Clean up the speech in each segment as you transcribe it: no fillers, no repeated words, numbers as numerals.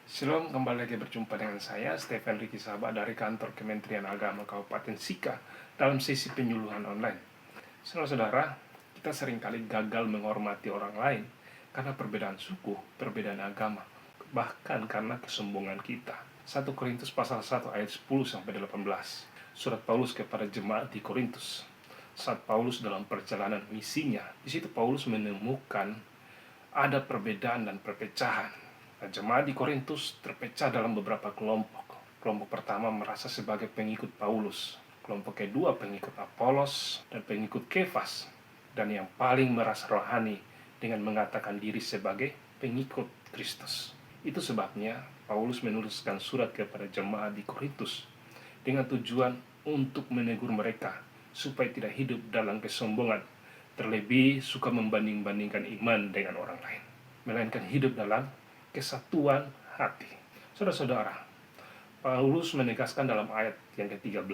Shalom, kembali lagi berjumpa dengan saya, Stephen Ricky Sabah dari kantor Kementerian Agama Kabupaten Sika dalam sesi penyuluhan online. Saudara-saudara, kita seringkali gagal menghormati orang lain karena perbedaan suku, perbedaan agama, bahkan karena kesombongan kita. 1 Korintus pasal 1 ayat 10-18. Surat Paulus kepada jemaat di Korintus. Saat Paulus dalam perjalanan misinya, di situ Paulus menemukan ada perbedaan dan perpecahan. Jemaat di Korintus terpecah dalam beberapa kelompok. Kelompok pertama merasa sebagai pengikut Paulus, kelompok kedua pengikut Apolos dan pengikut Kefas, dan yang paling merasa rohani dengan mengatakan diri sebagai pengikut Kristus. Itu sebabnya Paulus menuliskan surat kepada jemaat di Korintus dengan tujuan untuk menegur mereka supaya tidak hidup dalam kesombongan, terlebih suka membanding-bandingkan iman dengan orang lain, melainkan hidup dalam kesatuan hati. Saudara-saudara, Paulus menegaskan dalam ayat yang ke-13,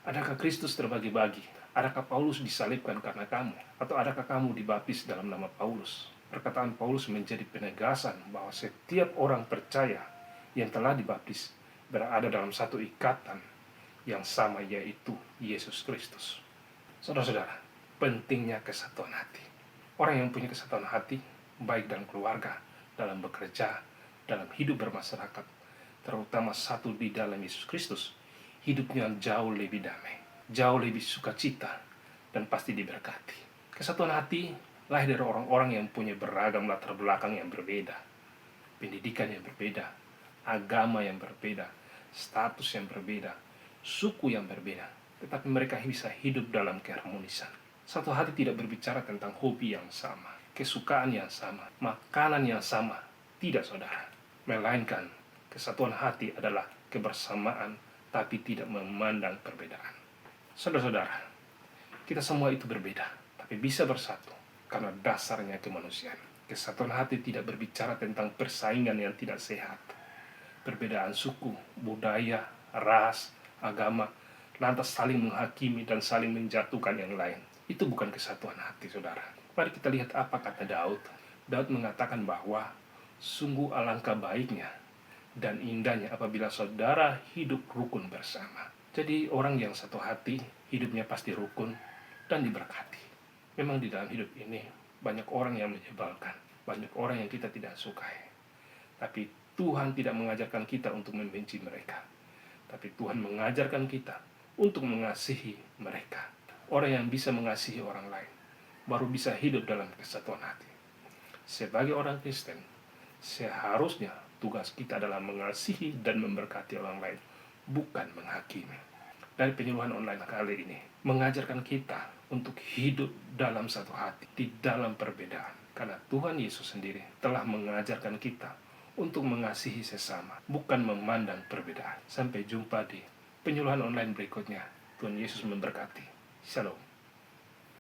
adakah Kristus terbagi-bagi? Adakah Paulus disalibkan karena kamu? Atau adakah kamu dibaptis dalam nama Paulus? Perkataan Paulus menjadi penegasan bahwa setiap orang percaya yang telah dibaptis berada dalam satu ikatan yang sama, yaitu Yesus Kristus. Saudara-saudara, pentingnya kesatuan hati. Orang yang punya kesatuan hati, baik dalam keluarga, dalam bekerja, dalam hidup bermasyarakat, terutama satu di dalam Yesus Kristus, hidupnya jauh lebih damai, jauh lebih sukacita, dan pasti diberkati. Kesatuan hati lahir dari orang-orang yang punya beragam latar belakang yang berbeda, pendidikan yang berbeda, agama yang berbeda, status yang berbeda, suku yang berbeda, tetapi mereka bisa hidup dalam keharmonisan. Satu hati tidak berbicara tentang hobi yang sama, kesukaan yang sama, makanan yang sama. Tidak, saudara. Melainkan kesatuan hati adalah kebersamaan, tapi tidak memandang perbedaan. Saudara-saudara, kita semua itu berbeda, tapi bisa bersatu karena dasarnya kemanusiaan. Kesatuan hati tidak berbicara tentang persaingan yang tidak sehat, perbedaan suku, budaya, ras, agama, lantas saling menghakimi dan saling menjatuhkan yang lain. Itu bukan kesatuan hati, saudara. Mari kita lihat apa kata Daud. Daud mengatakan bahwa sungguh alangkah baiknya dan indahnya apabila saudara hidup rukun bersama. Jadi orang yang satu hati, hidupnya pasti rukun dan diberkati. Memang di dalam hidup ini banyak orang yang menyebalkan, banyak orang yang kita tidak sukai. Tapi Tuhan tidak mengajarkan kita untuk membenci mereka, tapi Tuhan mengajarkan kita untuk mengasihi mereka. Orang yang bisa mengasihi orang lain baru bisa hidup dalam kesatuan hati. Sebagai orang Kristen, seharusnya tugas kita adalah mengasihi dan memberkati orang lain, bukan menghakimi. Dari penyuluhan online kali ini mengajarkan kita untuk hidup dalam satu hati, di dalam perbedaan. Karena Tuhan Yesus sendiri telah mengajarkan kita untuk mengasihi sesama, bukan memandang perbedaan. Sampai jumpa di penyuluhan online berikutnya. Tuhan Yesus memberkati. Shalom.